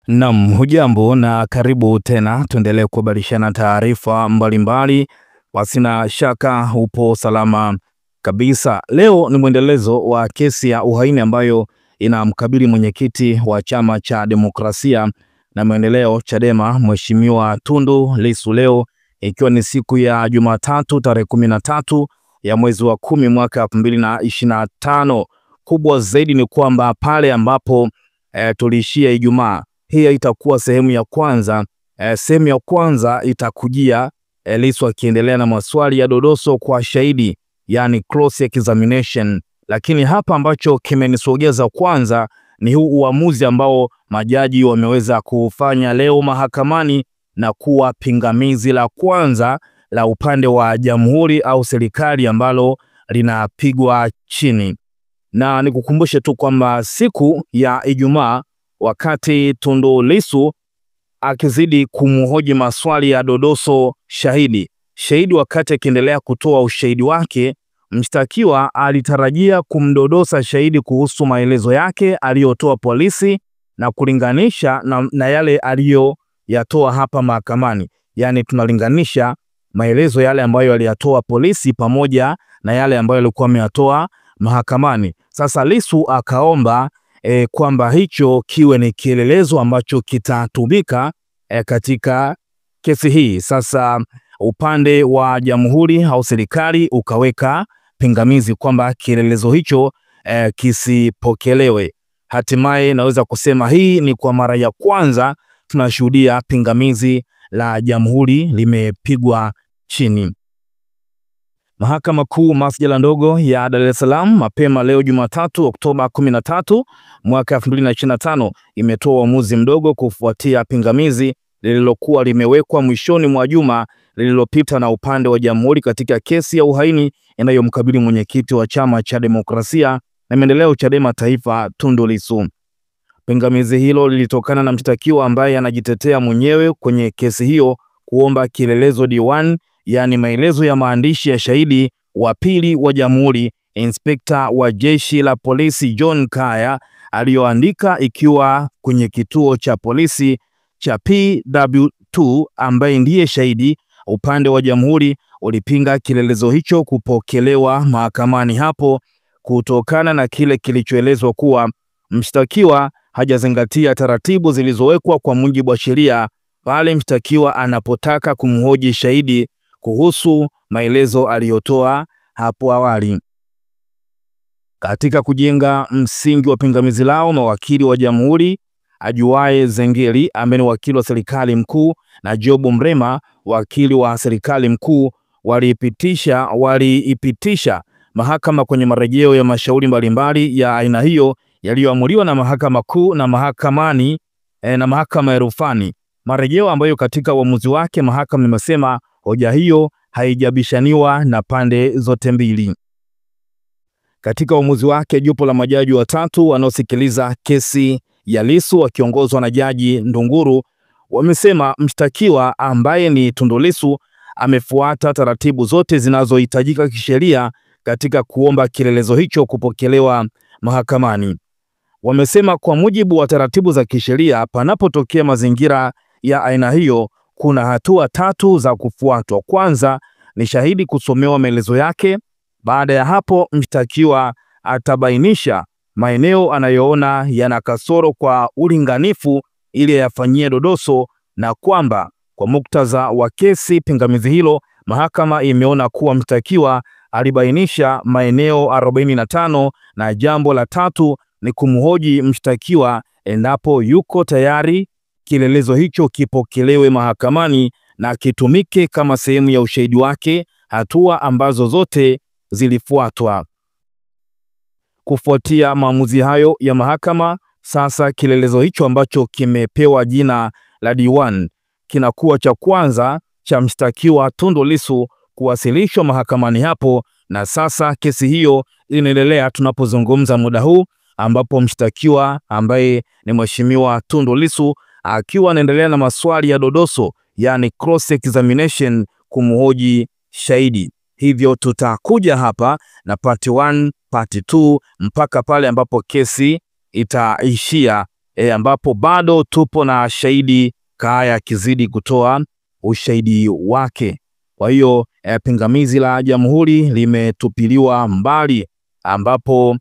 Naam, hujambo na karibu tena, tuendelee kubadilishana taarifa mbalimbali. Pasina shaka upo salama kabisa. Leo ni mwendelezo wa kesi ya uhaini ambayo inamkabili mwenyekiti wa Chama cha Demokrasia na Maendeleo Chadema, Mheshimiwa Tundu Lissu, leo ikiwa ni siku ya Jumatatu tarehe 13 ya mwezi wa 10 mwaka 2025. Kubwa zaidi ni kwamba pale ambapo tuliishia Ijumaa, hii itakuwa sehemu ya kwanza. Sehemu ya kwanza itakujia Lissu akiendelea na maswali ya dodoso kwa shahidi, yani cross examination. Lakini hapa ambacho kimenisogeza kwanza ni huu uamuzi ambao majaji wameweza kufanya leo mahakamani na kuwa pingamizi la kwanza la upande wa jamhuri au serikali ambalo linapigwa chini. Na nikukumbushe tu kwamba siku ya Ijumaa, wakati Tundu Lissu akizidi kumhoji maswali ya dodoso shahidi wakati akiendelea kutoa ushahidi wake, mshtakiwa alitarajia kumdodosa shahidi kuhusu maelezo yake aliyotoa polisi na kulinganisha na yale aliyoyatoa hapa mahakamani. Yani tunalinganisha maelezo yale ambayo aliyatoa polisi pamoja na yale ambayo alikuwa ameyatoa mahakamani. Sasa Lissu akaomba kwamba hicho kiwe ni kielelezo ambacho kitatumika katika kesi hii. Sasa upande wa jamhuri au serikali ukaweka pingamizi kwamba kielelezo hicho kisipokelewe. Hatimaye naweza kusema hii ni kwa mara ya kwanza tunashuhudia pingamizi la jamhuri limepigwa chini. Mahakama Kuu Masjala ndogo ya Dar es Salaam mapema leo Jumatatu Oktoba 13 mwaka 2025 imetoa uamuzi mdogo kufuatia pingamizi lililokuwa limewekwa mwishoni mwa juma lililopita na upande wa jamhuri katika kesi ya uhaini inayomkabili mwenyekiti wa Chama cha Demokrasia na Maendeleo Chadema Taifa, Tundu Lissu. Pingamizi hilo lilitokana na mshtakiwa ambaye anajitetea mwenyewe kwenye kesi hiyo kuomba kielelezo D1, yani maelezo ya maandishi ya shahidi wa pili wa jamhuri, Inspekta wa Jeshi la Polisi John Kaya aliyoandika ikiwa kwenye kituo cha polisi cha PW2 ambaye ndiye shahidi. Upande wa jamhuri ulipinga kielelezo hicho kupokelewa mahakamani hapo kutokana na kile kilichoelezwa kuwa mshtakiwa hajazingatia taratibu zilizowekwa kwa mujibu wa sheria pale mshtakiwa anapotaka kumhoji shahidi kuhusu maelezo aliyotoa hapo awali. Katika kujenga msingi wa pingamizi lao, mawakili wa jamhuri Ajuaye Zengeli ambaye ni wakili wa serikali mkuu na Jobu Mrema wakili wa serikali mkuu waliipitisha mahakama kwenye marejeo ya mashauri mbalimbali ya aina hiyo yaliyoamuliwa na mahakama kuu na mahakama ya rufani. Marejeo ambayo katika uamuzi wake mahakama imesema hoja hiyo haijabishaniwa na pande zote mbili. Katika uamuzi wake, jopo la majaji watatu wanaosikiliza kesi ya Lissu wakiongozwa na Jaji Ndunguru wamesema mshtakiwa ambaye ni Tundu Lissu amefuata taratibu zote zinazohitajika kisheria katika kuomba kielelezo hicho kupokelewa mahakamani. Wamesema kwa mujibu wa taratibu za kisheria, panapotokea mazingira ya aina hiyo kuna hatua tatu za kufuatwa. Kwanza ni shahidi kusomewa maelezo yake. Baada ya hapo, mshtakiwa atabainisha maeneo anayoona yana kasoro kwa ulinganifu ili yafanyie dodoso, na kwamba kwa muktadha wa kesi pingamizi hilo mahakama imeona kuwa mshtakiwa alibainisha maeneo 45, na jambo la tatu ni kumhoji mshtakiwa endapo yuko tayari kielelezo hicho kipokelewe mahakamani na kitumike kama sehemu ya ushahidi wake, hatua ambazo zote zilifuatwa. Kufuatia maamuzi hayo ya mahakama, sasa kielelezo hicho ambacho kimepewa jina la D1 kinakuwa cha kwanza cha mshtakiwa Tundu Lissu kuwasilishwa mahakamani hapo, na sasa kesi hiyo inaendelea tunapozungumza muda huu, ambapo mshtakiwa ambaye ni Mheshimiwa Tundu Lissu akiwa anaendelea na maswali ya dodoso, yani cross examination, kumhoji shahidi. Hivyo tutakuja hapa na part 1, part 2 mpaka pale ambapo kesi itaishia ambapo bado tupo na shahidi Kaya akizidi kutoa ushahidi wake. Kwa hiyo pingamizi la jamhuri limetupiliwa mbali, ambapo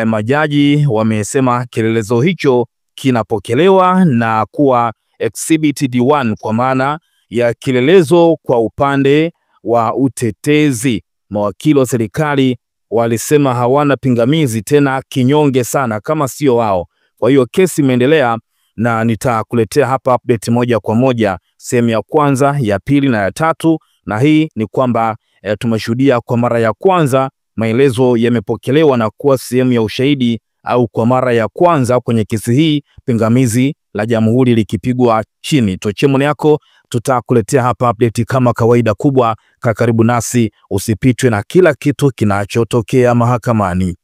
majaji wamesema kielelezo hicho kinapokelewa na kuwa exhibit D1 kwa maana ya kielelezo kwa upande wa utetezi. Mawakili wa serikali walisema hawana pingamizi, tena kinyonge sana kama sio wao. Kwa hiyo kesi imeendelea na nitakuletea hapa update moja kwa moja, sehemu ya kwanza, ya pili na ya tatu. Na hii ni kwamba tumeshuhudia kwa mara ya kwanza maelezo yamepokelewa na kuwa sehemu ya ushahidi, au kwa mara ya kwanza kwenye kesi hii pingamizi la jamhuri likipigwa chini. Tochemone yako, tutakuletea hapa update kama kawaida kubwa. Karibu nasi, usipitwe na kila kitu kinachotokea mahakamani.